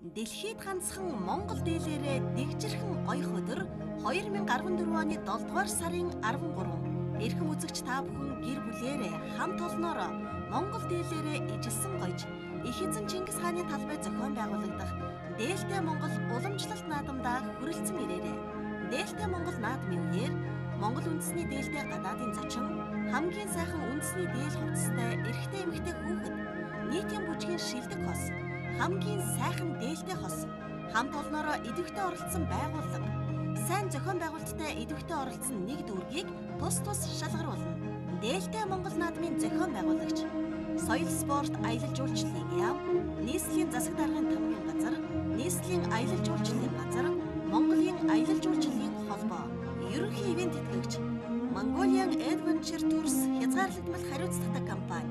Дэлхийд ганцхан Монгол дээлээрээ дэгжирхэн оёх өдөр 2014 оны 7 дугаар сарын 13. Эрхэм үзэгч та бүхэн гэр бүлээрээ хамт олноороо Монгол дээлээрээ ижилсэн гойж их эзэн Чингис хааны талбай зохион байгуулагдах Дээлтэй Монгол уламжлалт наадамдаа хүрэлцэн ирээрэй. Дээлтэй Монгол наадмын үеэр Монгол үндэсний дээлтэй гадаадын зочин, хамгийн сайхан үндэсний дээл хувцастай эрэгтэй эмэгтэй хүүхэд, нийтийн бүжгийн шилдэг хос, хамгийн сайхан дээлтэй хос, хамт олноороо идэвхтэй оролцсон байгууллага, сайн зохион байгуулалттай идэвхтэй оролцсон нэг дүүргийг тус шалгаруулна. Дээлтэй Монгол наадмын зохион байгуулагч, соёл спорт аялал жуулчлалын яам, нийслэлийн засаг даргын тамгын газар, нийслэлийн аялал жуулчлалын газар, Монголын аялал жуулчлалын холбоо, ерөнхий ивент тэтгэгч, Mongolian Adventure Tours хязгаарлагдмал хариуцлагатай компани,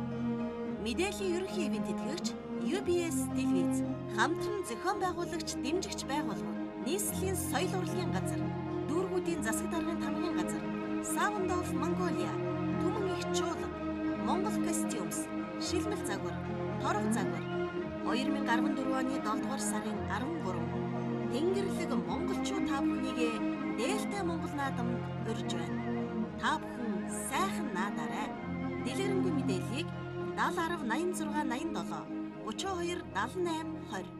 мэдээллийн ерөнхий ивент тэтгэгч, UBS телевиз, хамтран зохион байгуулагч, дэмжигч байгууллага, нийслэлийн соёл урлагийн газар, дүүргүүдийн засаг даргын тамгын газар, Sound of Mongolia, Түмэн их чуулга, Монгол костюмс, шилмэл загвар, торог загвар, 2014 оны 7 дугаар сарын 13. Тэнгэрлэг монголчууд та бүхнийгээ Дээлтэй Монгол наадамд урьж байна. Та бүхэн сайхан наадаарай. Дэлгэрэнгүй мэдээллийг 70 10 86 87 32 78 20